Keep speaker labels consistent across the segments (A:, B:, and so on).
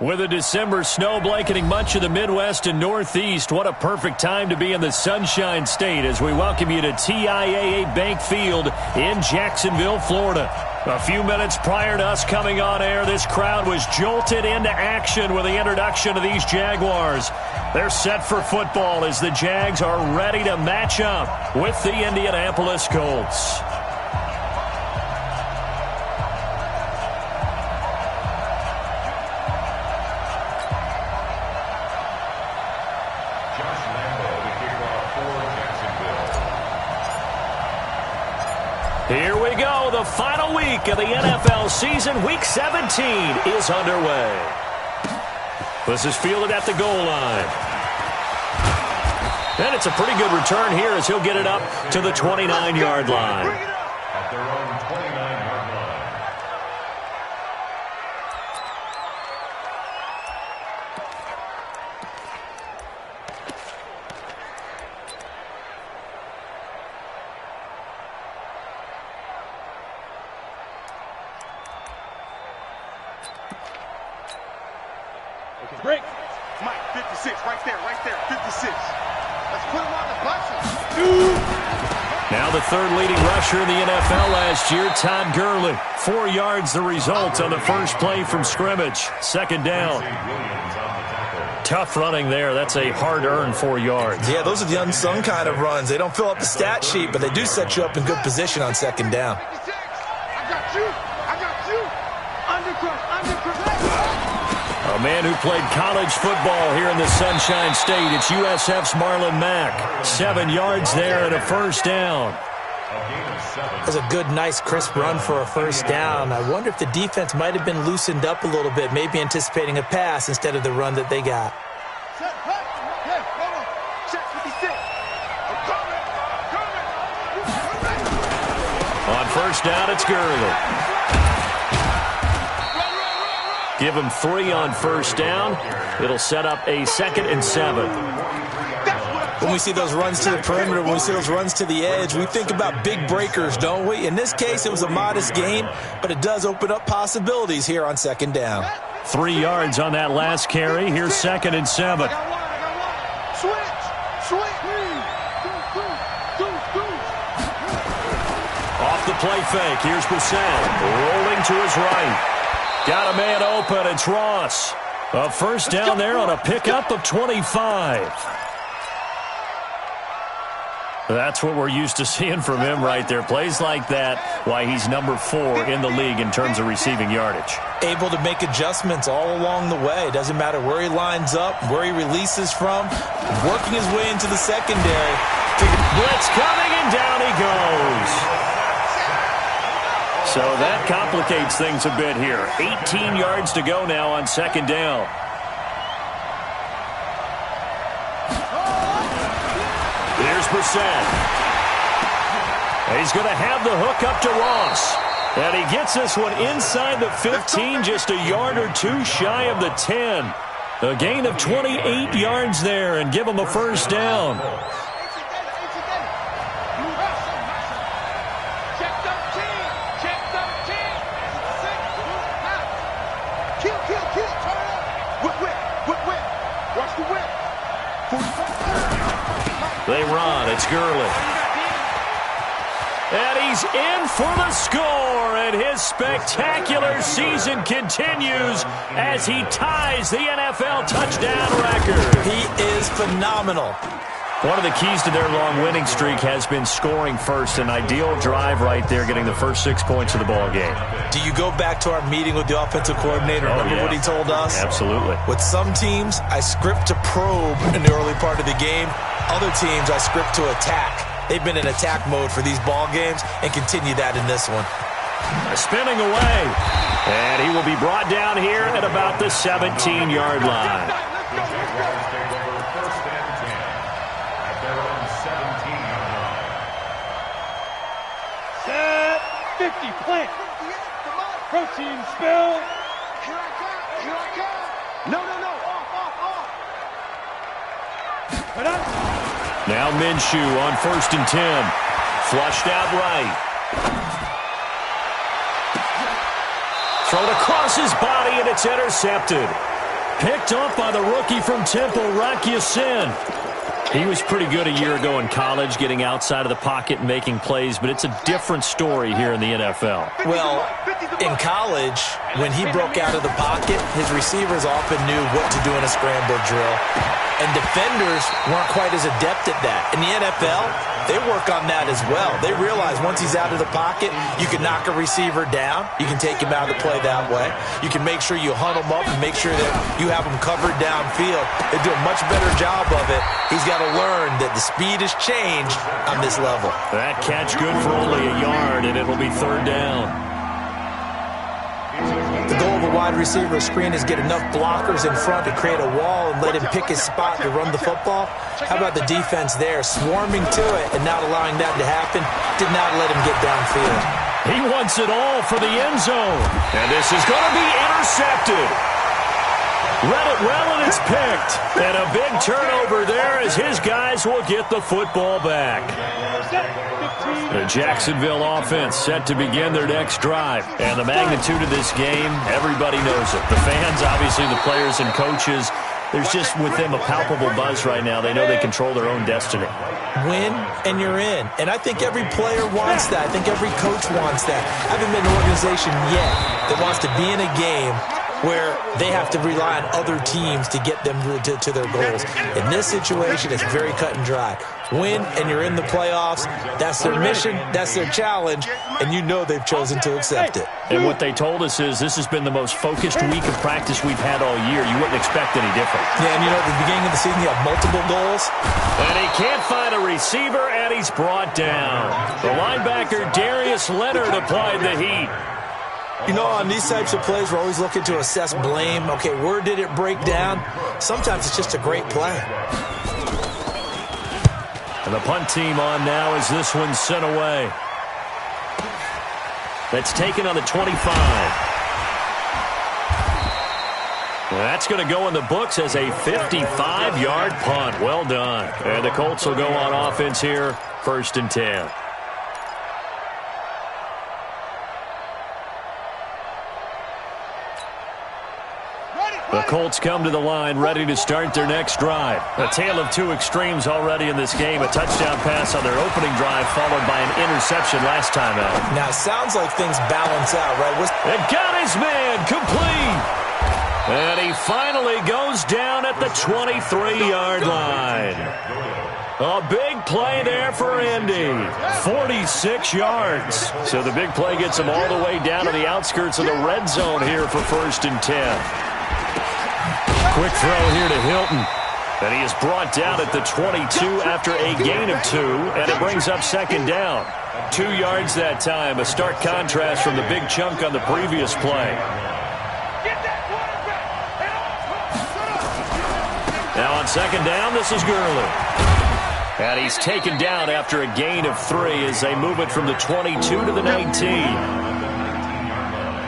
A: With a December snow blanketing much of the Midwest and Northeast, what a perfect time to be in the Sunshine State as we welcome you to TIAA Bank Field in Jacksonville, Florida. A few minutes prior to us coming on air, this crowd was jolted into action with the introduction of these Jaguars. They're set for football as the Jags are ready to match up with the Indianapolis Colts. Here we go. The final week of the NFL season. Week 17 is underway. This is fielded at the goal line. And it's a pretty good return here as he'll get it up to the 29-yard line.
B: At their own 29-yard line.
C: Break. Mike, 56, right there, 56. Let's put him on the buses.
A: Now the third leading rusher in the NFL last year, Todd Gurley. 4 yards the result on the first play from scrimmage. Second down. Tough running there. That's a hard-earned 4 yards.
D: Yeah, those are the unsung kind of runs. They don't fill up the stat sheet, but they do set you up in good position on second down.
C: I got you. Undercut.
A: A man who played college football here in the Sunshine State. It's USF's Marlon Mack. 7 yards there and a first down.
D: That was a good, nice, crisp run for a first down. I wonder if the defense might have been loosened up a little bit, maybe anticipating a pass instead of the run that they got.
A: On first down, it's Gurley. Give him 3 on first down. It'll set up a 2nd and 7.
D: When we see those runs to the perimeter, when we see those runs to the edge, we think about big breakers, don't we? In this case, it was a modest gain, but it does open up possibilities here on second down.
A: 3 yards on that last carry. Here's 2nd and 7. Off the play fake. Here's Brissett rolling to his right. Got a man open. It's Ross. A first down there on a pickup of 25. That's what we're used to seeing from him right there. Plays like that, why he's number 4 in the league in terms of receiving yardage.
D: Able to make adjustments all along the way. Doesn't matter where he lines up, where he releases from. Working his way into the secondary.
A: Blitz coming, and down he goes. So that complicates things a bit here. 18 yards to go now on second down. Here's Brissett. He's going to have the hook up to Ross. And he gets this one inside the 15, just a yard or 2 shy of the 10. A gain of 28 yards there and give him a first down. They run. It's Gurley. And he's in for the score, and his spectacular season continues as he ties the NFL touchdown record.
D: He is phenomenal.
A: One of the keys to their long winning streak has been scoring first. An ideal drive right there, getting the first 6 points of the ball game.
D: Do you go back to our meeting with the offensive coordinator? Remember what he told us?
A: Absolutely.
D: With some teams, I script to probe in the early part of the game. Other teams, I script to attack. They've been in attack mode for these ball games and continue that in this one.
A: Spinning away. And he will be brought down here at about the 17-yard line.
C: Set 50, plant. Protein spill. Here I come. No. Off. Put up.
A: Now Minshew on 1st and 10. Flushed out right. Thrown across his body, and it's intercepted. picked off by the rookie from Temple, Rocky Sin. He was pretty good a year ago in college, getting outside of the pocket and making plays, but it's a different story here in the NFL.
D: Well, in college, when he broke out of the pocket, his receivers often knew what to do in a scramble drill, and defenders weren't quite as adept at that. In the NFL, they work on that as well. They realize once he's out of the pocket, you can knock a receiver down. You can take him out of the play that way. You can make sure you hunt him up and make sure that you have him covered downfield. They do a much better job of it. He's got to learn that the speed has changed on this level.
A: That catch good for only a yard, and it'll be third down.
D: The goal of a wide receiver screen is get enough blockers in front to create a wall and let him pick his spot to run the football. How about the defense there, swarming to it and not allowing that to happen? Did not let him get downfield.
A: He wants it all for the end zone. And this is going to be intercepted. Read it well, and it's picked. And a big turnover there as his guys will get the football back. The Jacksonville offense set to begin their next drive. And the magnitude of this game, everybody knows it. The fans, obviously the players and coaches, there's just with them a palpable buzz right now. They know they control their own destiny.
D: Win, and you're in. And I think every player wants that. I think every coach wants that. I haven't been an organization yet that wants to be in a game where they have to rely on other teams to get them to their goals. In this situation, it's very cut and dry. Win, and you're in the playoffs. That's their mission. That's their challenge. And you know they've chosen to accept it.
A: And what they told us is this has been the most focused week of practice we've had all year. You wouldn't expect any different.
D: Yeah, and you know, at the beginning of the season, you have multiple goals.
A: And he can't find a receiver, and he's brought down. The linebacker, Darius Leonard, applied the heat.
D: You know, on these types of plays, we're always looking to assess blame. Okay, where did it break down? Sometimes it's just a great play.
A: And the punt team on now as this one's sent away. That's taken on the 25. That's going to go in the books as a 55-yard punt. Well done. And the Colts will go on offense here, 1st and 10. The Colts come to the line, ready to start their next drive. A tale of two extremes already in this game. A touchdown pass on their opening drive, followed by an interception last time out.
D: Now, it sounds like things balance out, right?
A: And got his man complete. And he finally goes down at the 23-yard line. A big play there for Indy. 46 yards. So the big play gets him all the way down to the outskirts of the red zone here for 1st and 10. Quick throw here to Hilton. And he is brought down at the 22 after a gain of 2. And it brings up 2nd down. 2 yards that time. A stark contrast from the big chunk on the previous play. Now on 2nd down, this is Gurley. And he's taken down after a gain of 3 as they move it from the 22 to the 19.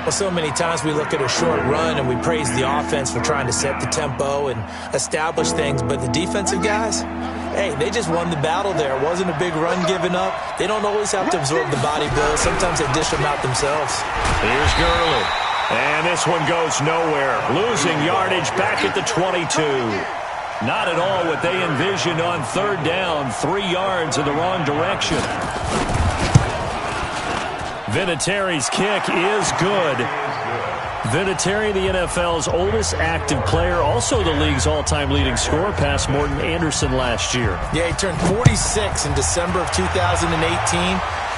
D: Well, so many times we look at a short run and we praise the offense for trying to set the tempo and establish things, but the defensive guys, hey, they just won the battle there. It wasn't a big run given up. They don't always have to absorb the body blows. Sometimes they dish them out themselves.
A: Here's Gurley. And this one goes nowhere. Losing yardage back at the 22. Not at all what they envisioned on 3rd down. 3 yards in the wrong direction. Vinatieri's kick is good. Vinatieri, the NFL's oldest active player, also the league's all-time leading scorer, past Morton Anderson last year.
D: Yeah, he turned 46 in December of 2018.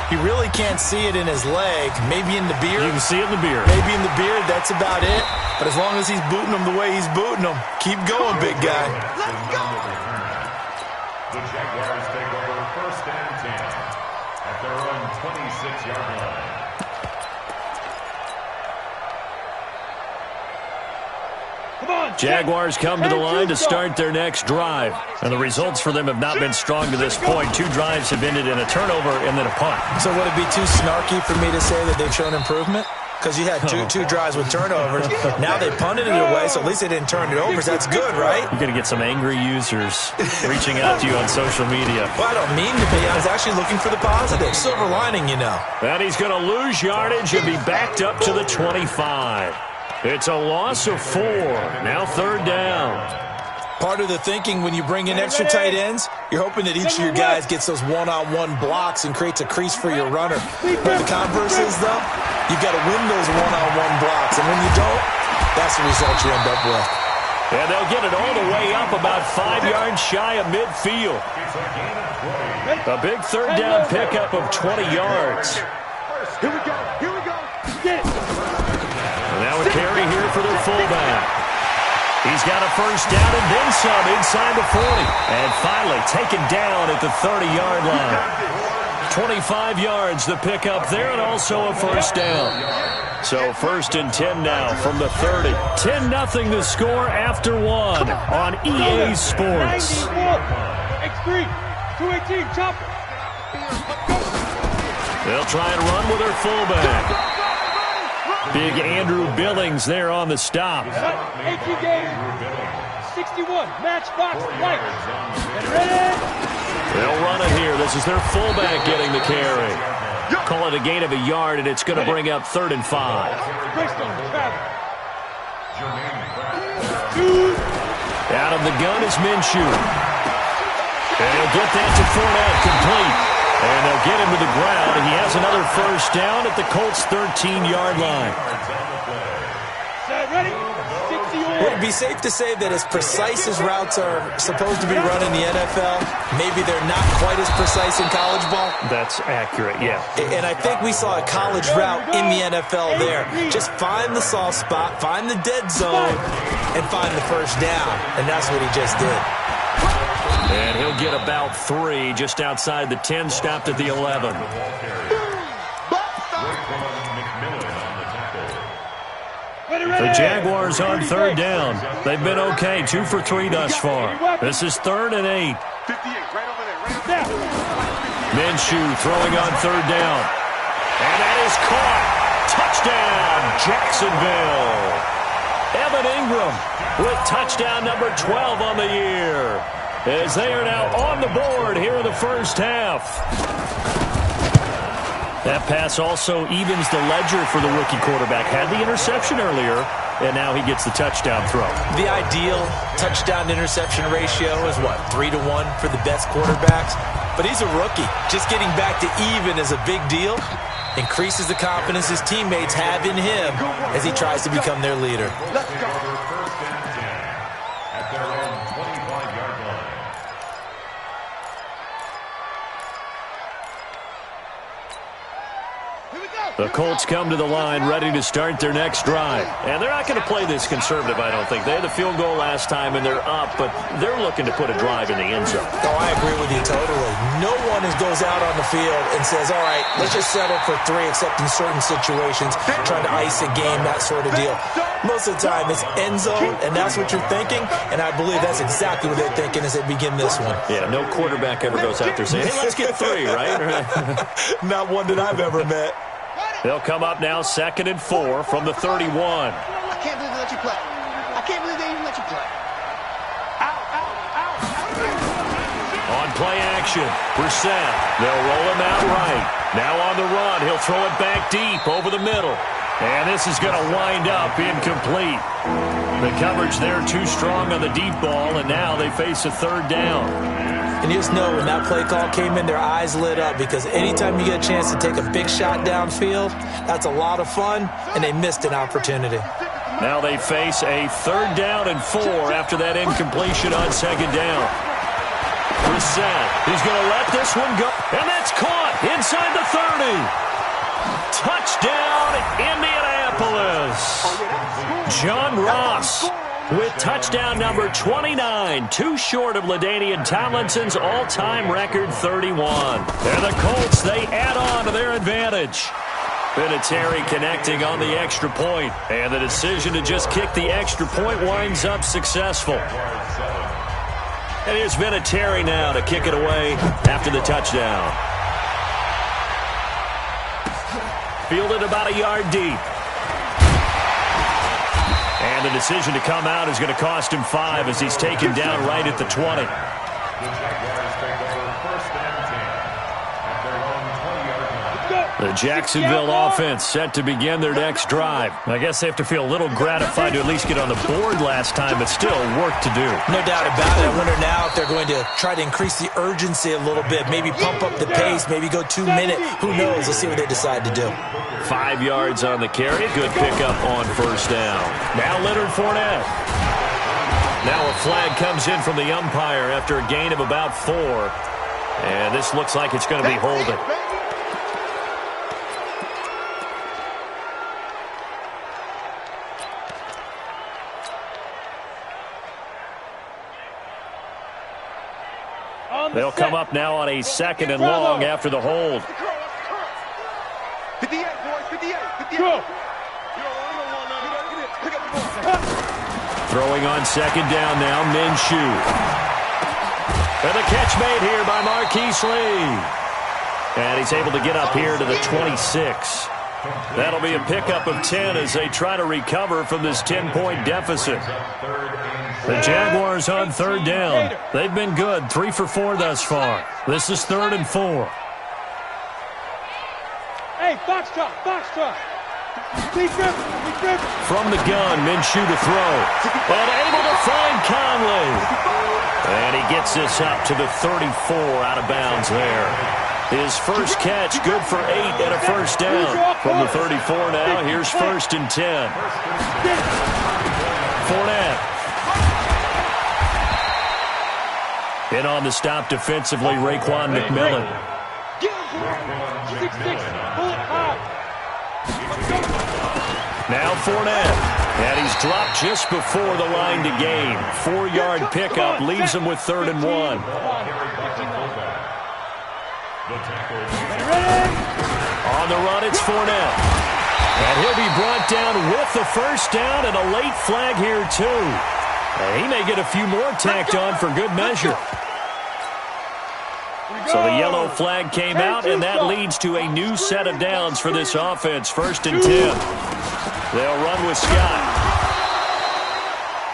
D: He really can't see it in his leg. Maybe in the beard.
A: You can see it in the beard.
D: Maybe in the beard, that's about it. But as long as he's booting him the way he's booting him, keep going, big guy.
C: Let's go!
B: The Jaguars take over 1st and 10 at their own 26-yard line.
A: Jaguars come to the line to start their next drive. And the results for them have not been strong to this point. 2 drives have ended in a turnover and then a punt.
D: So would it be too snarky for me to say that they've shown improvement? Because you had two drives with turnovers. Now they punted it away, so at least they didn't turn it over. So that's good, right?
A: You're going to get some angry users reaching out to you on social media.
D: Well, I don't mean to be. I was actually looking for the positive. Silver lining, you know.
A: And he's going to lose yardage and be backed up to the 25. It's a loss of 4. Now 3rd down.
D: Part of the thinking when you bring in extra tight ends, you're hoping that each of your guys gets those one-on-one blocks and creates a crease for your runner. Where the converse is, though, you've got to win those one-on-one blocks. And when you don't, that's the result you end up with.
A: And they'll get it all the way up about 5 yards shy of midfield. A big 3rd down pickup of 20 yards.
C: Here we go. Here we go. Get it.
A: And now a carry here for the fullback. He's got a 1st down and then some inside the 40. And finally taken down at the 30-yard line. 25 yards the pickup there and also a 1st down. So 1st and 10 now from the 30. 10-0 the score after 1 on EA Sports.
C: X3, 218, chopper.
A: They'll try and run with their fullback. Big Andrew Billings there on the stop.
C: 18 games, 61, matchbox, white. Get ready.
A: They'll run it here. This is their fullback getting the carry. Call it a gain of a yard, and it's going to bring up 3rd and 5. Out of the gun is Minshew. And he'll get that to Fournette, complete. And they'll get him to the ground, and he has another 1st down at the Colts' 13-yard line.
D: Would it be safe to say that as precise as routes are supposed to be run in the NFL, maybe they're not quite as precise in college ball?
A: That's accurate, yeah.
D: And I think we saw a college route in the NFL there. Just find the soft spot, find the dead zone, and find the 1st down. And that's what he just did.
A: And he'll get about 3 just outside the 10, stopped at the 11. The Jaguars on 3rd down. They've been okay, 2 for 3 thus far. This is 3rd and 8.
C: 58, right over there, right over there.
A: Minshew throwing on 3rd down. And that is caught. Touchdown, Jacksonville. Evan Ingram with touchdown number 12 on the year, as they are now on the board here in the 1st half. That pass also evens the ledger for the rookie quarterback. Had the interception earlier, and now he gets the touchdown throw.
D: The ideal touchdown-interception ratio is, what, 3-1 for the best quarterbacks? But he's a rookie. Just getting back to even is a big deal. Increases the confidence his teammates have in him as he tries to become their leader.
C: Let's go.
B: At their own 25-yard line.
A: The Colts come to the line ready to start their next drive. And they're not going to play this conservative, I don't think. They had the field goal last time, and they're up, but they're looking to put a drive in the end zone.
D: Oh, I agree with you totally. No one goes out on the field and says, all right, let's just settle for 3, except in certain situations, trying to ice a game, that sort of deal. Most of the time, it's end zone, and that's what you're thinking, and I believe that's exactly what they're thinking as they begin this one.
A: Yeah, no quarterback ever goes out there saying, hey, let's get 3, right?
D: Not one that I've ever met.
A: They'll come up now 2nd and 4 from the 31.
C: I can't believe they let you play. I can't believe they even let you play.
A: On play action, Brissett. They'll roll him out right. Now on the run, he'll throw it back deep over the middle. And this is going to wind up incomplete. The coverage there too strong on the deep ball, and now they face a 3rd down.
D: And you just know when that play call came in, their eyes lit up, because anytime you get a chance to take a big shot downfield, that's a lot of fun, and they missed an opportunity.
A: Now they face a 3rd down and 4 after that incompletion on 2nd down. Brissett, he's going to let this one go, and that's caught inside the 30. Touchdown, Indianapolis. John Ross with touchdown number 29, too short of LaDainian Tomlinson's all-time record 31. And the Colts, they add on to their advantage. Vinatieri connecting on the extra point, and the decision to just kick the extra point winds up successful. And here's Vinatieri now to kick it away after the touchdown. Fielded about a yard deep. And the decision to come out is going to cost him 5 as he's taken down right at the 20.
B: The Jaguars take over 1st and 10 at their own 20-yard line.
A: The Jacksonville offense set to begin their next drive. I guess they have to feel a little gratified to at least get on the board last time, but still work to do.
D: No doubt about it. I wonder now if they're going to try to increase the urgency a little bit, maybe pump up the pace, maybe go 2 minute. Who knows? Let's see what they decide to do.
A: 5 yards on the carry. Good pickup on first down. Now Leonard Fournette. Now a flag comes in from the umpire after a gain of about 4. And this looks like it's going to be holding. They'll come up now on a 2nd and long after the hold.
C: 58, boys, 58, 58.
A: Throwing on 2nd down now, Minshew. And the catch made here by Marquise Lee. And he's able to get up here to the 26. That'll be a pickup of 10 as they try to recover from this 10-point deficit. The Jaguars on 3rd down. They've been good, 3 for 4 thus far. This is 3rd and 4.
E: Hey, box drop, box drop.
A: From the gun, Minshew to throw. And able to find Conley. And he gets this up to the 34 out of bounds there. His first catch, good for 8 and a first down. From the 34 now, here's 1st and 10. Fournette. In on the stop defensively, Raekwon McMillan. Now Fournette. And he's dropped just before the line to gain. 4-yard pickup leaves him with 3rd and 1. On the run, it's Fournette. And he'll be brought down with the first down and a late flag here, too. And he may get a few more tacked on for good measure. So the yellow flag came out, and that leads to a new set of downs for this offense. 1st and 10. They'll run with Scott.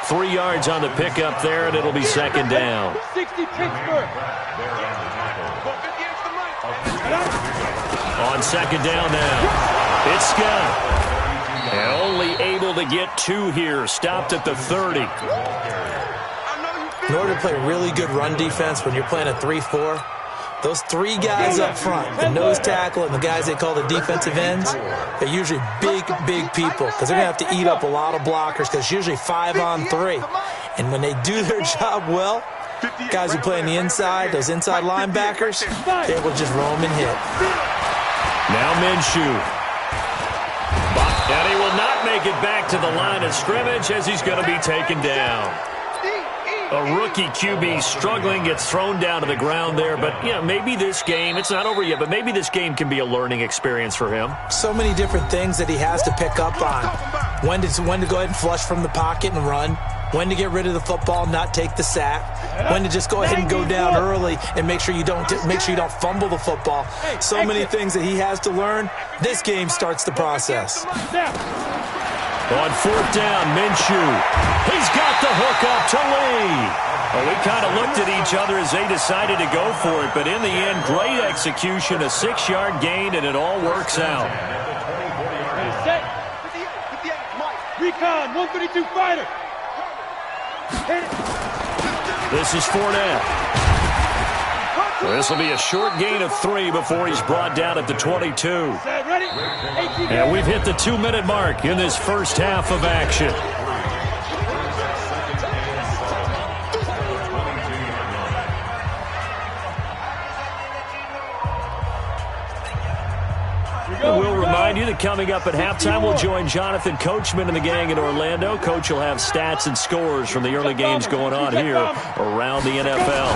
A: 3 yards on the pickup there, and it'll be 2nd down.
E: 60 Pittsburgh.
A: On 2nd down now, it's Scott. And only able to get 2 here. Stopped at the 30.
D: In order to play really good run defense when you're playing a 3-4, those 3 guys up front, the nose tackle and the guys they call the defensive ends, they're usually big, big people because they're going to have to eat up a lot of blockers because it's usually 5 on 3. And when they do their job well, guys who play on the inside, those inside linebackers, they will just roam and hit.
A: Now Minshew. And he will not make it back to the line of scrimmage as he's going to be taken down. A rookie QB struggling, gets thrown down to the ground there. But, you know, maybe this game, it's not over yet, but maybe this game can be a learning experience for him.
D: So many different things that he has to pick up on. When to go ahead and flush from the pocket and run. When to get rid of the football, not take the sack. When to just go ahead and go down early and make sure you don't fumble the football. So many things that he has to learn. This game starts the process.
A: On 4th down, Minshew. He's got the hook up to Lee. Well, we kind of looked at each other as they decided to go for it, but in the end, great execution, a 6-yard gain, and it all works out.
E: Set. Recon, 132 fighter.
A: This is Fournette. This will be a short gain of 3 before he's brought down at the 22. And we've hit the 2-minute mark in this first half of action. We'll remind you that coming up at halftime, we'll join Jonathan Coachman and the gang in Orlando. Coach will have stats and scores from the early games going on here around the NFL.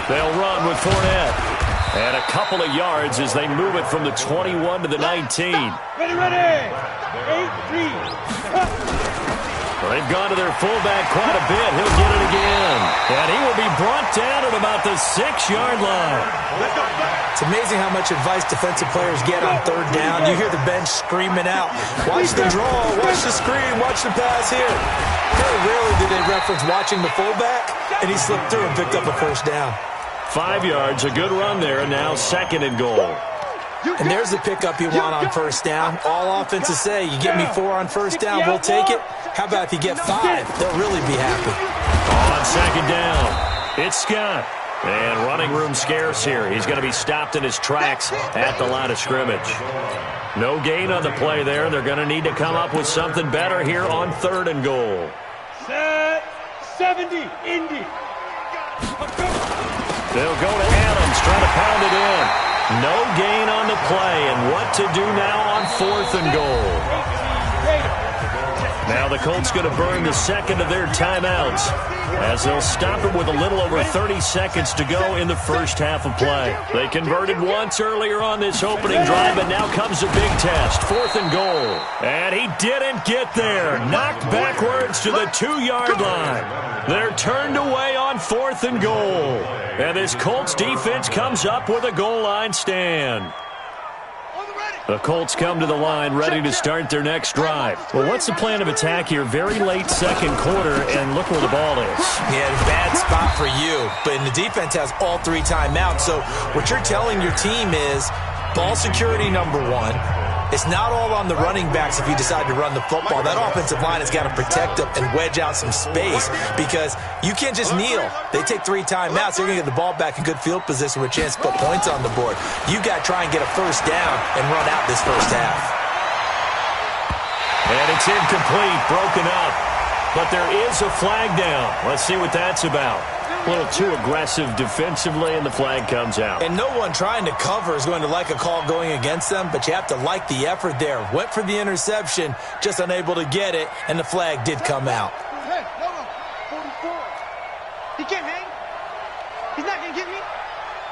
A: They'll run with Fournette. And a couple of yards as they move it from the 21 to the 19.
E: Ready. 8-3.
A: They've gone to their fullback quite a bit. He'll get it again. And he will be brought down at about the 6-yard line.
D: It's amazing how much advice defensive players get on 3rd down. You hear the bench screaming out, watch the draw, watch the screen, watch the pass here. Very rarely do they reference watching the fullback, and he slipped through and picked up a first down.
A: 5 yards, a good run there, and now 2nd and goal.
D: And there's the pickup you want on first down. All offenses say, you get me 4 on first down, we'll take it. How about if you get 5? They'll really be happy.
A: On second down, it's Scott. And running room scarce here. He's going to be stopped in his tracks at the line of scrimmage. No gain on the play there. They're going to need to come up with something better here on 3rd and goal.
E: Set 70, Indy.
A: They'll go to Adams, trying to pound it in. No gain on the play, and what to do now on 4th and goal. Now the Colts going to burn the second of their timeouts as they'll stop it with a little over 30 seconds to go in the first half of play. They converted once earlier on this opening drive, and now comes a big test. 4th and goal. And he didn't get there. Knocked backwards to the 2-yard line. They're turned away on 4th and goal. And this Colts defense comes up with a goal line stand. The Colts come to the line ready to start their next drive. Well, what's the plan of attack here? Very late second quarter, and look where the ball is.
D: Yeah, bad spot for you. But the defense has all 3 timeouts. So what you're telling your team is ball security number 1. It's not all on the running backs if you decide to run the football. That offensive line has got to protect them and wedge out some space because you can't just kneel. They take 3 timeouts. They're going to get the ball back in good field position with a chance to put points on the board. You got to try and get a first down and run out this first half.
A: And it's incomplete, broken up. But there is a flag down. Let's see what that's about. A little too aggressive defensively, and the flag comes out.
D: And no one trying to cover is going to like a call going against them, but you have to like the effort there. Went for the interception, just unable to get it, and the flag did come out.
C: Hey, no, 44. He can't hang. He's not going to get me.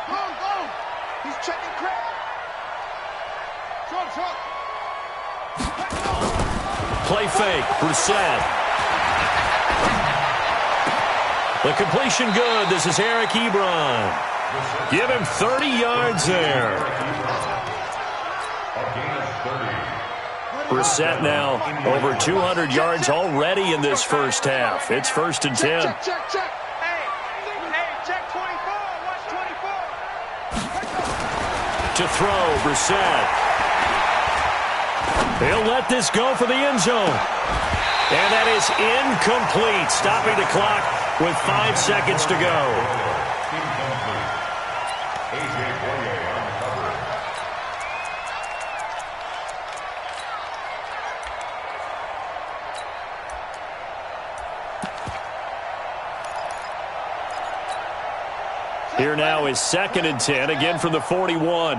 C: Go. He's checking crack. Truck.
A: Play fake, Brissett. The completion good. This is Eric Ebron. Give him 30 yards there. Brissett now over 200 yards already in this first half. It's 1st and 10.
C: Check. Hey, check 24. Watch 24.
A: To throw, Brissett. He'll let this go for the end zone. And that is incomplete, stopping the clock with 5 seconds to go. Here now is 2nd and 10, again from the 41.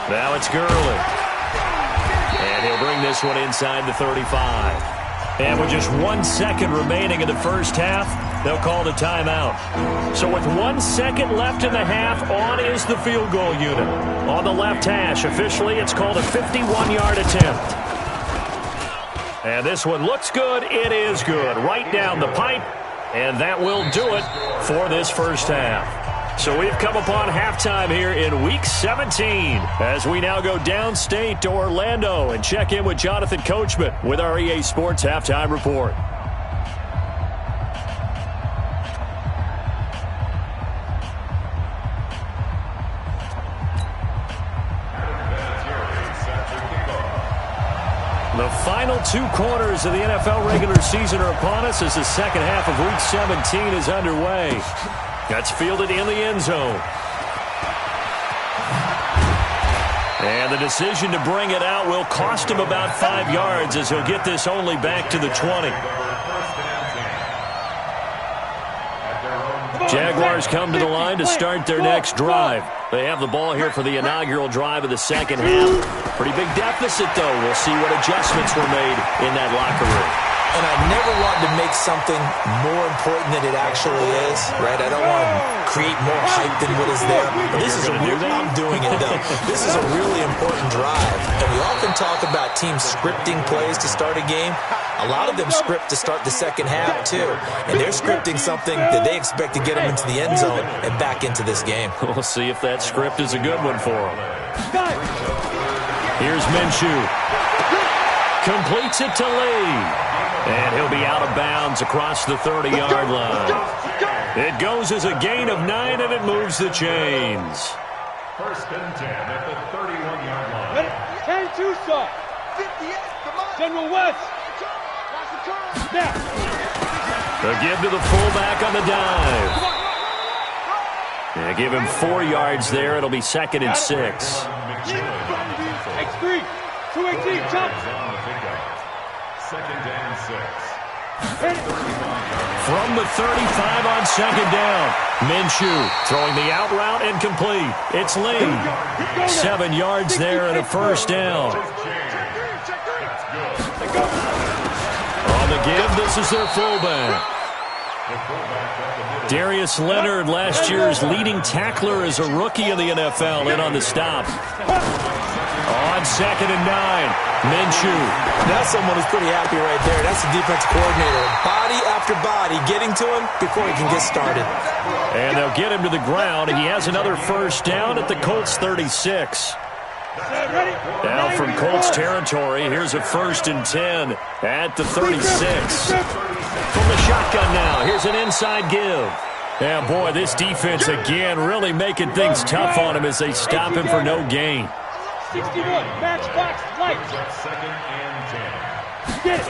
A: Now it's Gurley. And he'll bring this one inside the 35. And with just 1 second remaining in the first half, they'll call the timeout. So with 1 second left in the half, on is the field goal unit. On the left hash, officially it's called a 51-yard attempt. And this one looks good. It is good. Right down the pipe. And that will do it for this first half. So we've come upon halftime here in Week 17 as we now go downstate to Orlando and check in with Jonathan Coachman with our EA Sports Halftime Report. The final 2 quarters of the NFL regular season are upon us as the second half of Week 17 is underway. That's fielded in the end zone. And the decision to bring it out will cost him about 5 yards as he'll get this only back to the 20. Jaguars come to the line to start their next drive. They have the ball here for the inaugural drive of the second half. Pretty big deficit, though. We'll see what adjustments were made in that locker room.
D: And I never wanted to make something more important than it actually is, right? I don't want to create more hype than what is there. But this is a real, I'm doing it, though. This is a really important drive. And we often talk about teams scripting plays to start a game. A lot of them script to start the second half, too. And they're scripting something that they expect to get them into the end zone and back into this game.
A: We'll see if that script is a good one for them. Here's Minshew. Completes it to Lee. And he'll be out of bounds across the 30-yard line. It goes as a gain of 9, and it moves the chains.
B: First and 10 at the 31-yard line.
E: Ready? 10-2 stop.
C: 58, come on.
E: General West.
C: Watch the curl.
E: Now.
A: The give to the fullback on the dive. Yeah, give him 4 yards there. It'll be 2nd and 6.
E: X3. 218. Chop.
B: Second and 6.
A: From the 35 on 2nd down. Minshew throwing the out route and complete. It's Lee. 7 yards there and a first down. On the give, this is their fullback. Darius Leonard, last year's leading tackler as a rookie in the NFL, in on the stop. On 2nd and 9, Minshew.
D: That's someone who's pretty happy right there. That's the defense coordinator. Body after body getting to him before he can get started.
A: And they'll get him to the ground. He has another first down at the Colts 36. Now from Colts territory, here's a 1st and 10 at the 36. From the shotgun now, here's an inside give. And boy, this defense again really making things tough on him as they stop him for no gain.
E: 61. Matchbox light.
B: Second and 10.
E: Get it.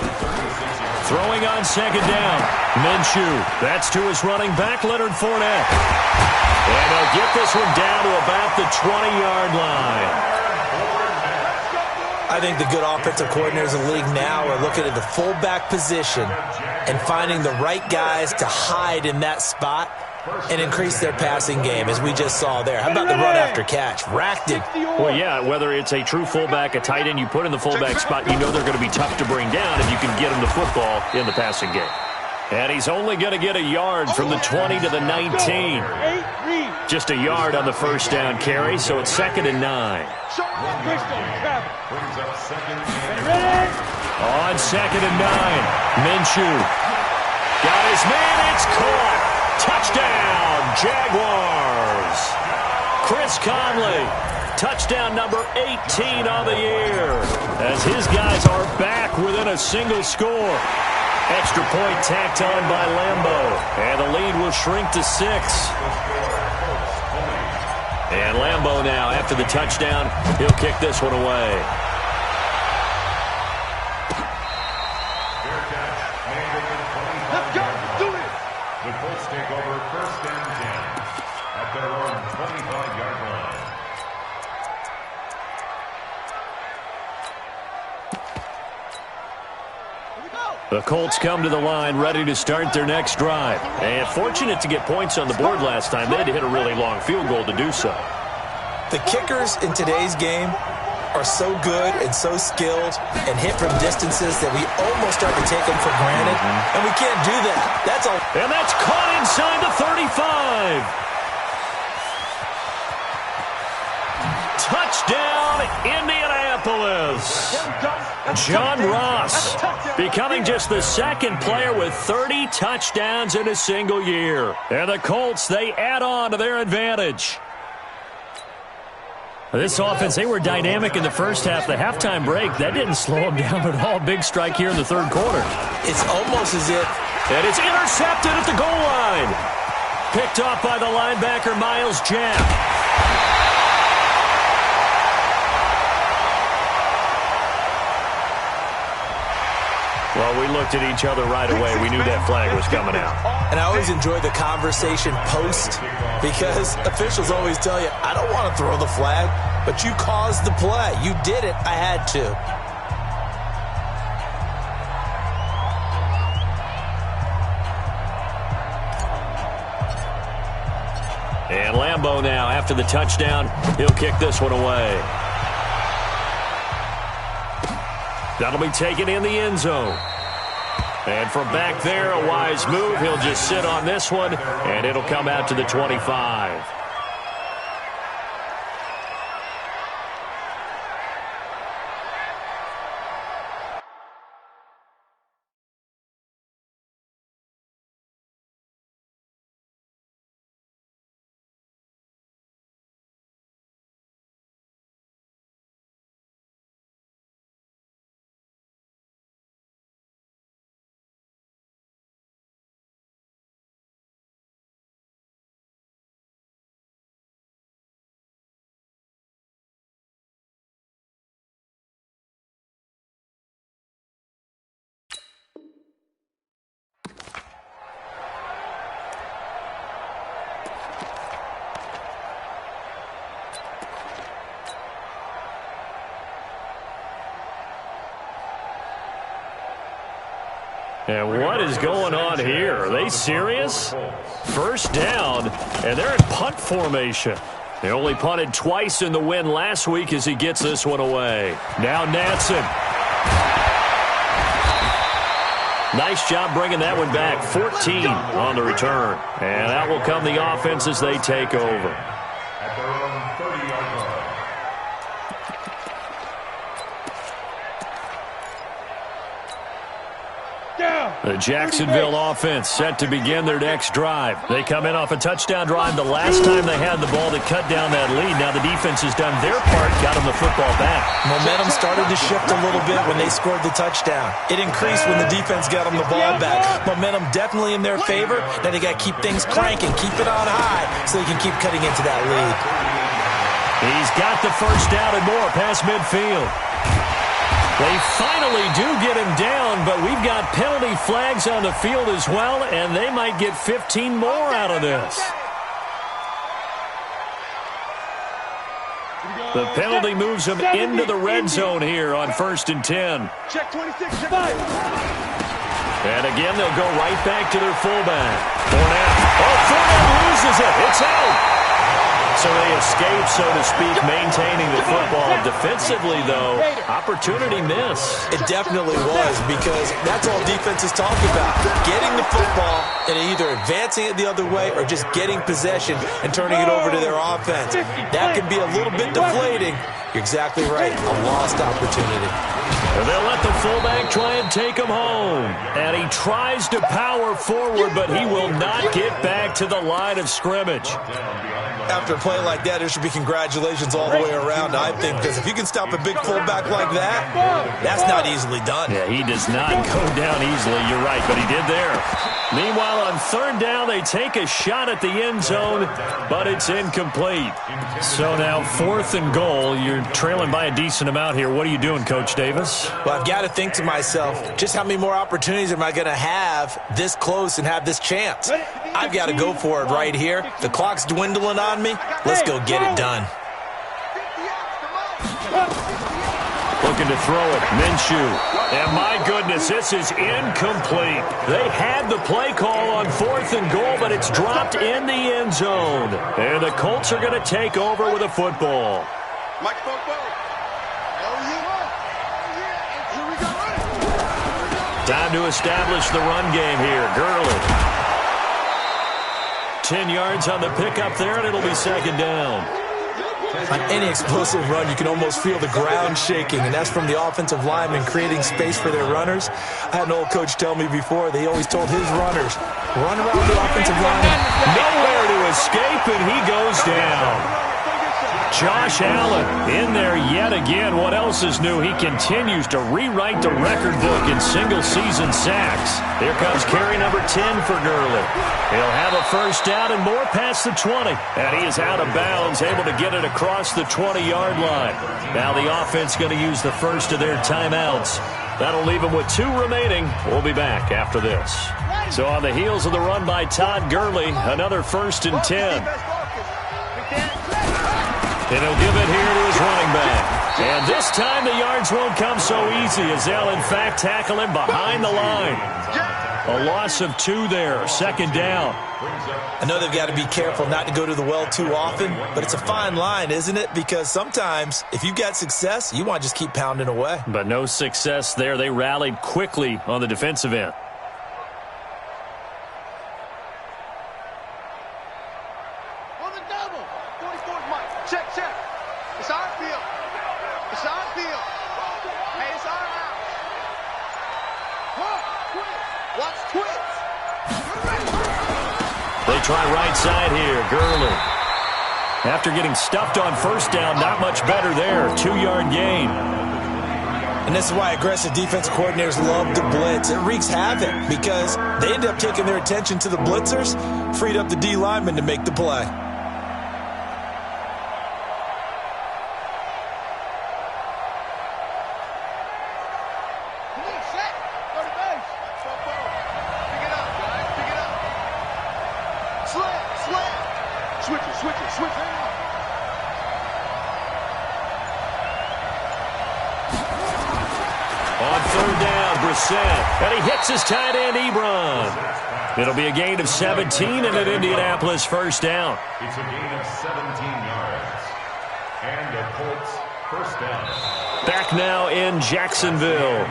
A: Throwing on 2nd down. Minshew. That's to his running back, Leonard Fournette. And they'll get this one down to about the 20-yard line.
D: I think the good offensive coordinators in the league now are looking at the fullback position and finding the right guys to hide in that spot and increase their passing game, as we just saw there. How about the run after catch? Racked him.
A: Well, yeah, whether it's a true fullback, a tight end, you put in the fullback spot, you know they're going to be tough to bring down if you can get them the football in the passing game. And he's only going to get a yard from the 20 to the 19. Just a yard on the first down carry, so it's 2nd and 9. On 2nd and 9, Minshew. Got his man, it's caught. Touchdown, Jaguars. Chris Conley, touchdown number 18 on the year, as his guys are back within a single score. Extra point tacked on by Lambeau, and the lead will shrink to 6. And Lambeau now, after the touchdown, he'll kick this one away.
B: The Colts take over 1st and 10 at their own 25-yard line.
A: The Colts come to the line ready to start their next drive. And fortunate to get points on the board last time. They had to hit a really long field goal to do so.
D: The kickers in today's game are so good and so skilled and hit from distances that we almost start to take them for granted. And we can't do that. That's all.
A: And that's caught inside the 35. Touchdown, Indianapolis. John Ross becoming just the 2nd player with 30 touchdowns in a single year. And the Colts, they add on to their advantage. This offense, they were dynamic in the first half. The halftime break, that didn't slow them down at all. Big strike here in the 3rd quarter.
D: It's almost as if...
A: And it's intercepted at the goal line. Picked off by the linebacker, Miles Jack. Well, we looked at each other right away. We knew that flag was coming out.
D: And I always enjoy the conversation post, because officials always tell you, I don't want to throw the flag, but you caused the play. You did it. I had to.
A: And Lambeau now, after the touchdown, he'll kick this one away. That'll be taken in the end zone. And from back there, a wise move. He'll just sit on this one, and it'll come out to the 25. And what is going on here? Are they serious? First down, and they're in punt formation. They only punted twice in the win last week as he gets this one away. Now Nansen. Nice job bringing that one back. 14 on the return. And out will come the offense as they take over.
B: At their own 30-yard line.
A: The Jacksonville offense set to begin their next drive. They come in off a touchdown drive the last time they had the ball to cut down that lead. Now the defense has done their part, got them the football back.
D: Momentum started to shift a little bit when they scored the touchdown. It increased when the defense got them the ball back. Momentum definitely in their favor. Now they got to keep things cranking, keep it on high so they can keep cutting into that lead.
A: He's got the first down and more past midfield. They finally do get him down, but we've got penalty flags on the field as well, and they might get 15 more out of this. The penalty moves them into the red zone here on 1st and 10.
C: Check 26.
A: And again, they'll go right back to their fullback. Fournette. Oh, Fournette loses it. It's out. So they escape, so to speak, maintaining the football. Defensively, though, opportunity miss.
D: It definitely was, because that's all defenses talk about. Getting the football and either advancing it the other way or just getting possession and turning it over to their offense. That can be a little bit deflating. You're exactly right. A lost opportunity.
A: And they'll let the fullback try and take him home. And he tries to power forward, but he will not get back to the line of scrimmage.
D: After a play like that, there should be congratulations all the way around, I think, because if you can stop a big fullback like that, that's not easily done.
A: Yeah, he does not go down easily. You're right, but he did there. Meanwhile, on 3rd down, they take a shot at the end zone, but it's incomplete. So now 4th and goal. You're trailing by a decent amount here. What are you doing, Coach Davis?
D: Well, I've got to think to myself, just how many more opportunities am I going to have this close and have this chance? I've got to go for it right here. The clock's dwindling on me. Let's go get it done.
A: Looking to throw it. Minshew. And my goodness, this is incomplete. They had the play call on 4th and goal, but it's dropped in the end zone. And the Colts are going to take over with a football. Time to establish the run game here. Gurley. 10 yards on the pickup there, and it'll be 2nd down.
D: On any explosive run, you can almost feel the ground shaking, and that's from the offensive linemen creating space for their runners. I had an old coach tell me before, they always told his runners, run around the offensive line.
A: Nowhere to escape, and he goes down. Josh Allen in there yet again. What else is new? He continues to rewrite the record book in single-season sacks. Here comes carry number 10 for Gurley. He'll have a first down and more past the 20. And he is out of bounds, able to get it across the 20-yard line. Now the offense going to use the first of their timeouts. That'll leave them with 2 remaining. We'll be back after this. So on the heels of the run by Todd Gurley, another 1st and 10. And he'll give it here to his running back. And this time the yards won't come so easy as they'll, in fact, tackle him behind the line. A loss of 2 there, 2nd down.
D: I know they've got to be careful not to go to the well too often, but it's a fine line, isn't it? Because sometimes, if you've got success, you want to just keep pounding away.
A: But no success there. They rallied quickly on the defensive end. They try right side here. Gurley. After getting stuffed on 1st down, not much better there. 2-yard gain.
D: And this is why aggressive defense coordinators love to blitz. It wreaks havoc because they end up taking their attention to the blitzers, freed up the D lineman to make the play.
A: On 3rd down, Brissett, and he hits his tight end, Ebron. It'll be a gain of 17 and an Indianapolis first down.
B: It's a gain of 17 yards. And a Colts first down.
A: Back now in Jacksonville.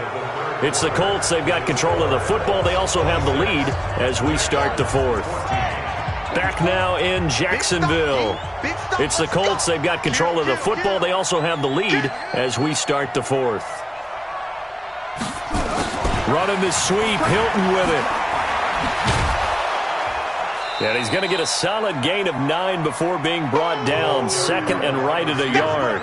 A: It's the Colts. They've got control of the football. They also have the lead as we start the fourth. Back now in Jacksonville. It's the Colts. They've got control of the football. They also have the lead as we start the fourth. Running the sweep. Hilton with it. And he's going to get a solid gain of 9 before being brought down. Second and right at a yard.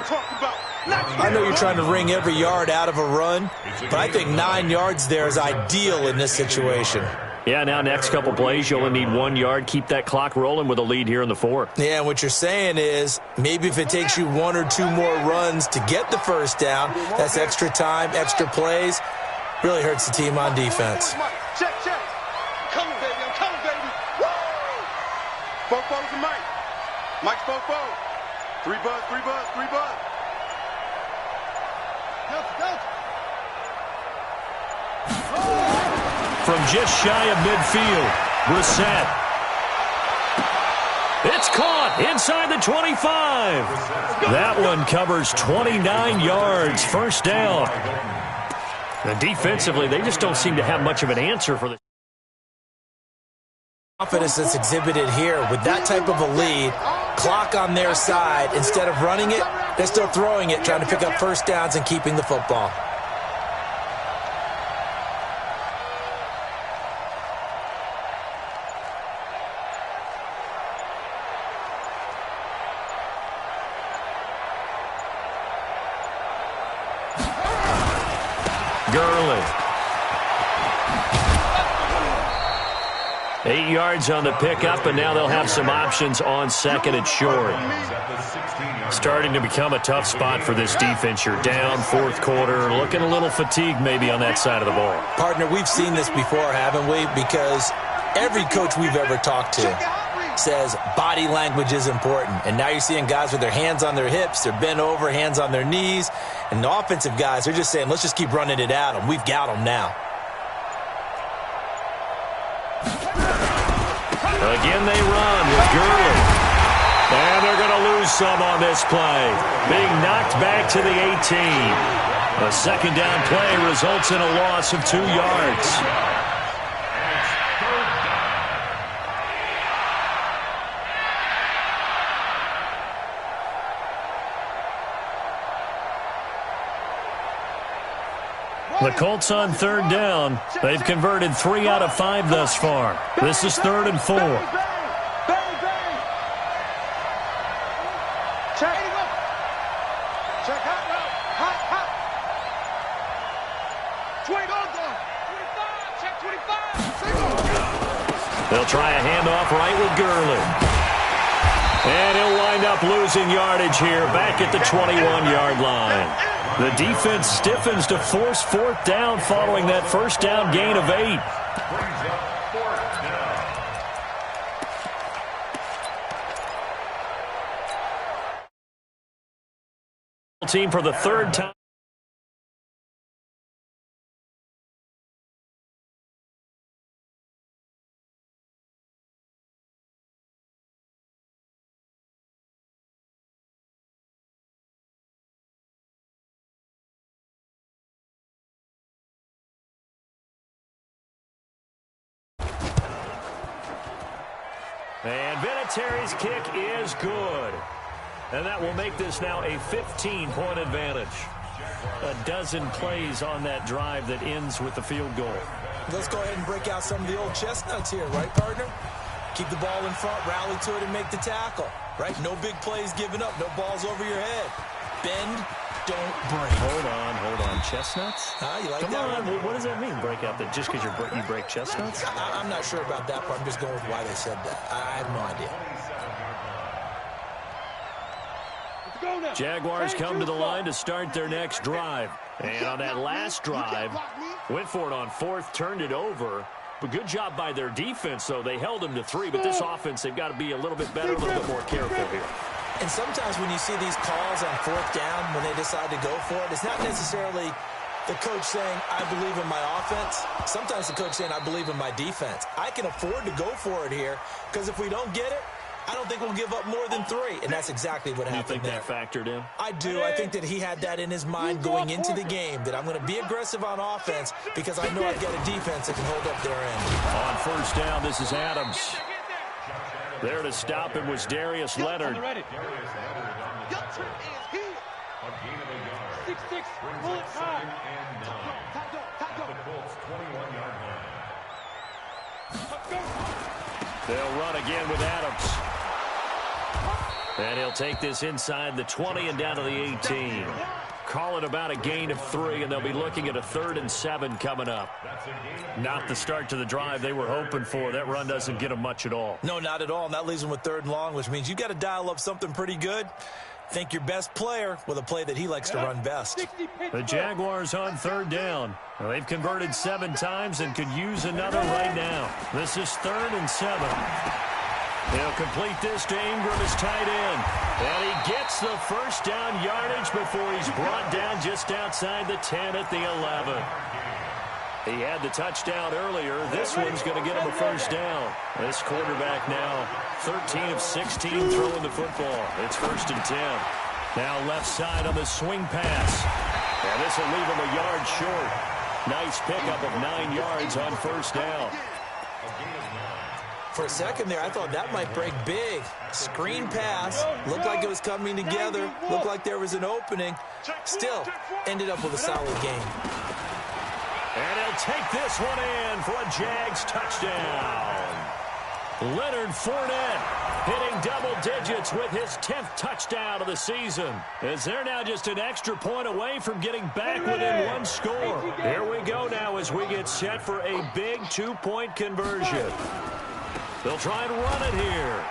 D: I know you're trying to wring every yard out of a run, but I think 9 yards there is ideal in this situation.
A: Yeah, now next couple plays, you only need 1 yard. Keep that clock rolling with a lead here in the fourth.
D: Yeah, and what you're saying is maybe if it takes you 1 or 2 more runs to get the first down, that's extra time, extra plays. Really hurts the team on defense.
C: Check, check. I'm coming, baby. I'm coming, baby. Woo! Four-fours and Mike. Mike's four-four. 3 buzz, 3 buzz, 3 buzz.
A: From just shy of midfield, Brissett. It's caught inside the 25. That one covers 29 yards, first down. And defensively, they just don't seem to have much of an answer for the
D: confidence that's exhibited here with that type of a lead, clock on their side. Instead of running it, they're still throwing it, trying to pick up first downs and keeping the football.
A: Gurley. 8 yards on the pickup, and now they'll have some options on second and short. Starting to become a tough spot for this defense. You're down, fourth quarter, looking a little fatigued maybe on that side of the ball.
D: Partner, we've seen this before, haven't we? Because every coach we've ever talked to says body language is important. And now you're seeing guys with their hands on their hips, they're bent over, hands on their knees. And the offensive guys, they're just saying, let's just keep running it at them. We've got them now.
A: Again they run with Gurley. And they're going to lose some on this play. Being knocked back to the 18. A second down play results in a loss of 2 yards. The Colts on third down. They've converted 3 out of 5 thus far. This is 3rd and 4.
C: Check. Check hot route. Hot. 20 on there. 25. Check 25.
A: They'll try a handoff right with Gurley. And he'll wind up losing yardage here back at the 21-yard line. The defense stiffens to force 4th down following that first down gain of 8.
B: Brings up 4th down.
A: Team for the 3rd time. And Vinatieri's kick is good. And that will make this now a 15-point advantage. A dozen plays on that drive that ends with the field goal.
D: Let's go ahead and break out some of the old chestnuts here, right, partner? Keep the ball in front, rally to it, and make the tackle, right? No big plays given up, no balls over your head. Bend, don't break.
A: Hold on. Chestnuts?
D: You like
A: Come
D: that
A: on.
D: one?
A: What does that mean, break out? That just because you break chestnuts?
D: I'm not sure about that part. I'm just going with why they said that. I have no idea.
A: Jaguars come to the line to start their next drive. And on that last drive, went for it on 4th, turned it over. But good job by their defense, though. They held them to 3, but this offense, they've got to be a little bit better, a little bit more careful here.
D: And sometimes when you see these calls on 4th down, when they decide to go for it, it's not necessarily the coach saying, I believe in my offense. Sometimes the coach saying, I believe in my defense. I can afford to go for it here because if we don't get it, I don't think we'll give up more than 3. And that's exactly what happened there.
A: You think that factored in?
D: I do. I think that he had that in his mind going into the game, that I'm going to be aggressive on offense because I know I've got a defense that can hold up their end.
A: On first down, this is Adams. There to stop him was Darius Leonard.
E: 6-6, bullet time.
B: The Colts 21-yard line.
A: They'll run again with Adams. And he'll take this inside the 20 and down to the 18. Call it about a gain of 3, and they'll be looking at a 3rd and 7 coming up. Not the start to the drive they were hoping for. That run doesn't get them much at all.
D: No, not at all. And that leaves them with 3rd and long, which means you got to dial up something pretty good. Think your best player with a play that he likes to run best.
A: The Jaguars on 3rd down. Well, they've converted 7 times and could use another right now. This is 3rd and 7. They'll complete this to Ingram as tight end. And he gets the first down yardage before he's brought down just outside the 10 at the 11. He had the touchdown earlier. This one's going to get him a first down. This quarterback now 13 of 16 throwing the football. It's 1st and 10. Now left side on the swing pass. And this will leave him a yard short. Nice pickup of 9 yards on first down.
D: For a second there, I thought that might break big. Screen pass. Looked like it was coming together. Looked like there was an opening. Still, ended up with a solid game.
A: And he'll take this one in for a Jags touchdown. Leonard Fournette hitting double digits with his 10th touchdown of the season. As they're now just an extra point away from getting back within 1 score. Here we go now as we get set for a big 2-point conversion. They'll try and run it here.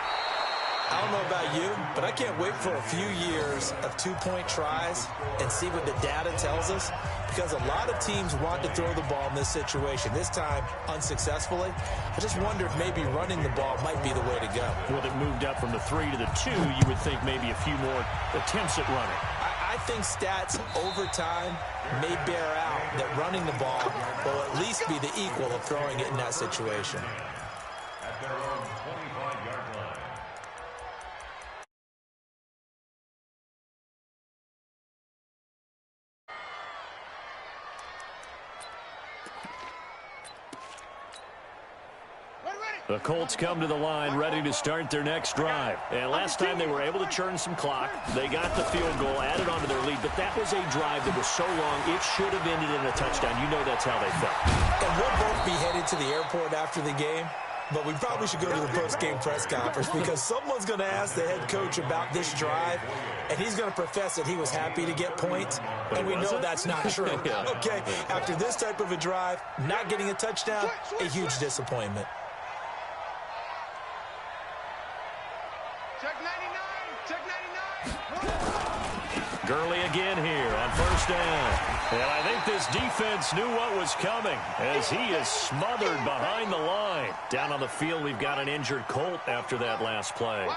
D: I don't know about you, but I can't wait for a few years of 2-point tries and see what the data tells us, because a lot of teams want to throw the ball in this situation. This time, unsuccessfully. I just wonder if maybe running the ball might be the way to go.
A: With it moved up from the 3 to the 2, you would think maybe a few more attempts at running.
D: I think stats over time may bear out that running the ball will at least be the equal of throwing it in that situation.
B: At their own 25-yard line.
A: The Colts come to the line ready to start their next drive. And last time they were able to churn some clock. They got the field goal, added on to their lead. But that was a drive that was so long, it should have ended in a touchdown. You know that's how they felt.
D: And we'll both be headed to the airport after the game. But we probably should go to the post-game press conference because someone's going to ask the head coach about this drive, and he's going to profess that he was happy to get points, and we know that's not true. Okay, after this type of a drive, not getting a touchdown, a huge disappointment.
C: Check 99. Check 99.
A: Gurley again here on first down. And I think this defense knew what was coming as he is smothered behind the line. Down on the field, we've got an injured Colt after that last play.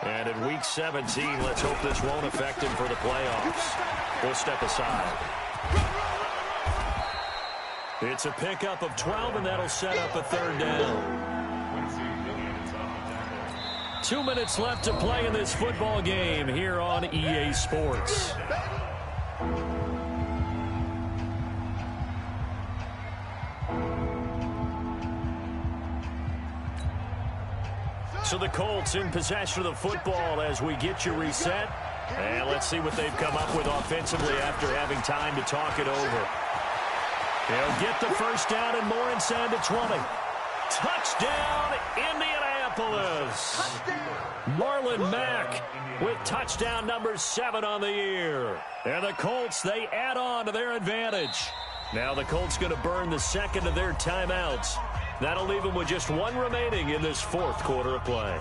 A: And in Week 17, let's hope this won't affect him for the playoffs. We'll step aside. It's a pickup of 12, and that'll set up a 3rd down. 2 minutes left to play in this football game here on EA Sports. So the Colts in possession of the football as we get you reset. And let's see what they've come up with offensively after having time to talk it over. They'll get the first down and more inside the 20. Touchdown, Indianapolis. Marlon Mack with touchdown number 7 on the year. And the Colts, they add on to their advantage. Now the Colts going to burn the second of their timeouts. That'll leave them with just 1 remaining in this 4th quarter of play.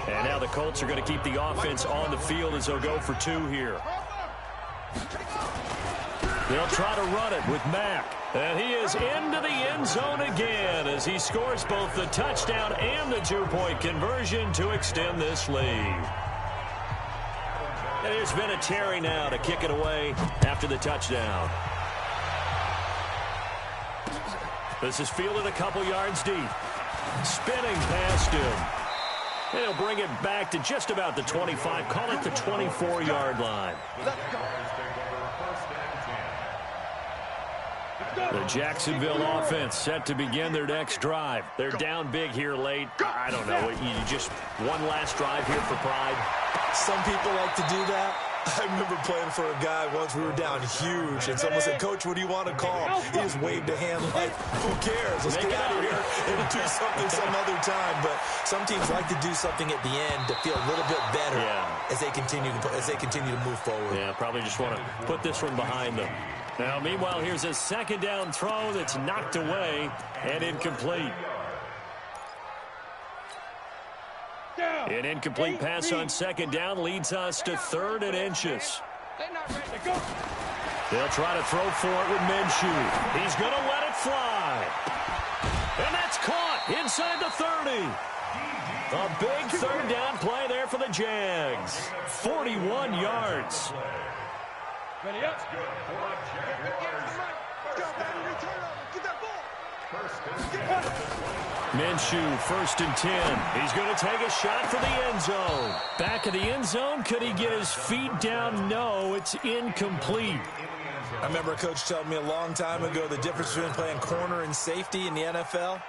A: And now the Colts are going to keep the offense on the field as they'll go for 2 here. They'll try to run it with Mack. And he is into the end zone again as he scores both the touchdown and the two-point conversion to extend this lead. There's Vinatieri now to kick it away after the touchdown. This is fielded a couple yards deep. Spinning past him. He'll bring it back to just about the 25. Call it the 24-yard line. The Jacksonville offense set to begin their next drive. They're down big here late. I don't know. You just one last drive here for pride.
D: Some people like to do that. I remember playing for a guy once. We were down huge, and someone said, "Coach, what do you want to call?" He just waved a hand like, "Who cares? Let's get out of here and do something some other time." But some teams like to do something at the end to feel a little bit better as they continue to move forward.
A: Yeah, probably just want to put this one behind them. Now, meanwhile, here's a second down throw that's knocked away and incomplete. An incomplete pass on second down leads us to 3rd and inches. They'll try to throw for it with Minshew. He's going to let it fly. And that's caught inside the 30. A big 3rd down play there for the Jags. 41 yards.
E: Ready up.
A: Minshew, 1st and 10. He's going to take a shot for the end zone. Back of the end zone. Could he get his feet down? No, it's incomplete.
D: I remember a coach telling me a long time ago the difference between playing corner and safety in the NFL.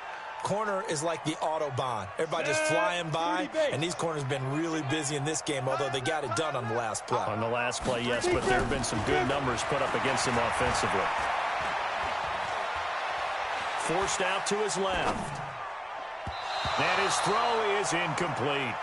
D: Corner is like the Autobahn. Everybody just flying by, and these corners have been really busy in this game, although they got it done on the last play.
A: On the last play, yes, but there have been some good numbers put up against him offensively. Forced out to his left. And his throw is incomplete.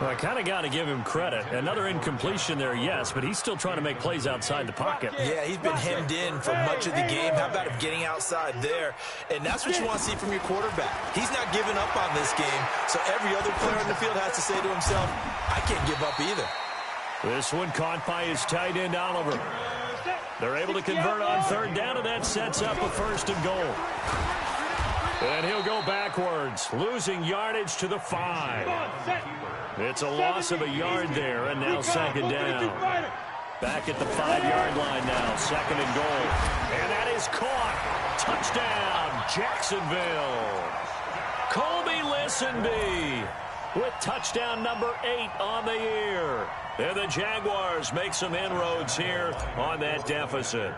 A: Well, I kind of got to give him credit. Another incompletion there, yes, but he's still trying to make plays outside the pocket.
D: Yeah, he's been hemmed in for much of the game. How about him getting outside there? And that's what you want to see from your quarterback. He's not giving up on this game, so every other player on the field has to say to himself, I can't give up either.
A: This one caught by his tight end, Oliver. They're able to convert on 3rd down, and that sets up a 1st and goal. And he'll go backwards, losing yardage to the 5. It's a loss of a yard there, and now 2nd down. Back at the 5-yard line now, 2nd and goal. And that is caught. Touchdown, Jacksonville. Colby Listenby with touchdown number 8 on the year. And the Jaguars make some inroads here on that deficit.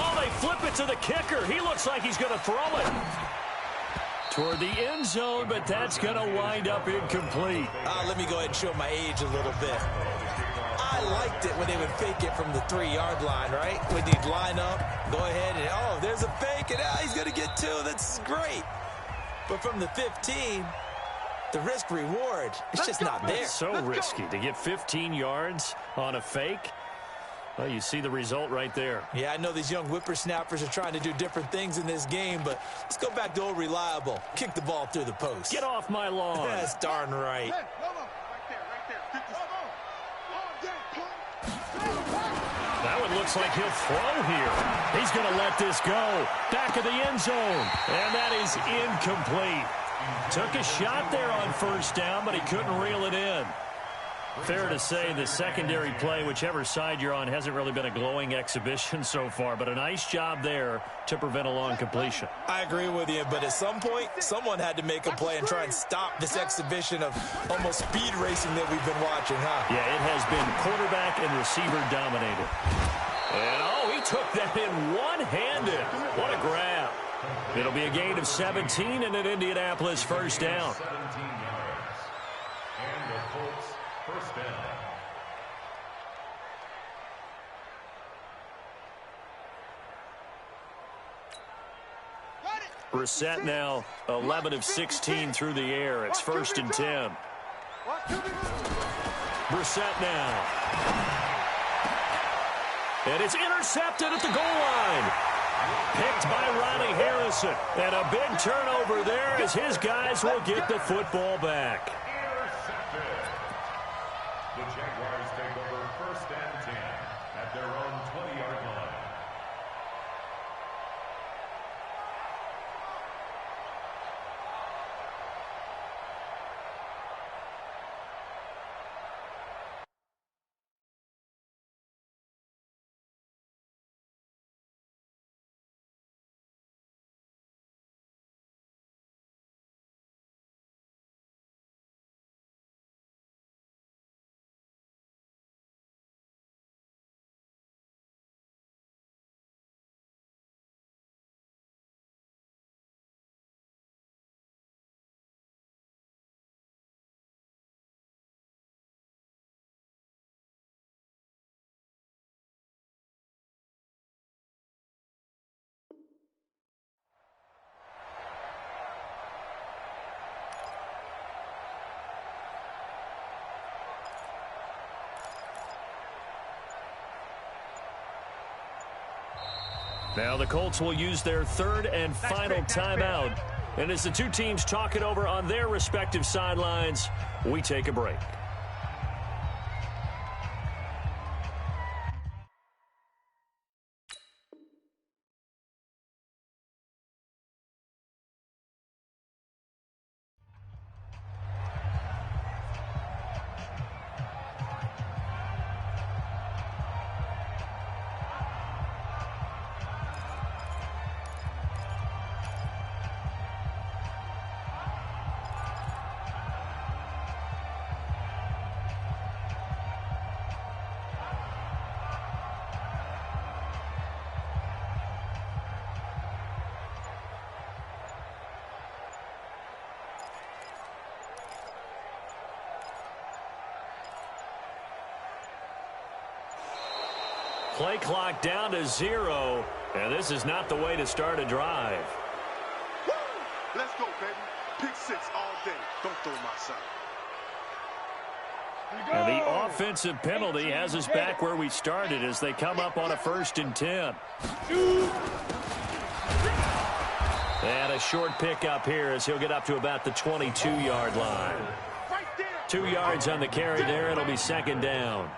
A: Oh, they flip it to the kicker. He looks like he's going to throw it toward the end zone, but that's going to wind up incomplete.
D: Let me go ahead and show my age a little bit. I liked it when they would fake it from the 3-yard line, right? When they'd line up, go ahead, and, oh, there's a fake, and he's going to get 2. That's great. But from the 15, the risk-reward, it's just not there.
A: It's so risky to get 15 yards on a fake. Well, you see the result right there.
D: Yeah, I know these young whippersnappers are trying to do different things in this game, but let's go back to old reliable. Kick the ball through the post.
A: Get off my lawn.
D: That's darn right.
A: That one looks like he'll throw here. He's going to let this go. Back of the end zone. And that is incomplete. Took a shot there on 1st down, but he couldn't reel it in. Fair to say the secondary play, whichever side you're on, hasn't really been a glowing exhibition so far, but a nice job there to prevent a long completion.
D: I agree with you, but at some point, someone had to make a play and try and stop this exhibition of almost speed racing that we've been watching, huh?
A: Yeah, it has been quarterback and receiver dominated. And, oh, he took that in one-handed. What a grab. It'll be a gain of 17 and an Indianapolis 1st down.
B: 17 yards. And the Colts 1st down.
A: Brissett now 11 of 16 through the air. It's 1st and 10. Brissett now. And it's intercepted at the goal line. Picked by Ronnie Harrison. And a big turnover there as his guys will get the football back.
B: The Jaguars take over 1st and 10 at their own 20-yard line.
A: Now the Colts will use their 3rd and final timeout. And as the two teams talk it over on their respective sidelines, we take a break. Play clock down to 0, and this is not the way to start a drive.
C: Woo! Let's go, baby. Pick 6 all day. Don't throw my side.
A: And the offensive penalty has us back where we started as they come up on a 1st and 10. And a short pickup here as he'll get up to about the 22-yard line. 2 yards on the carry there. It'll be 2nd down.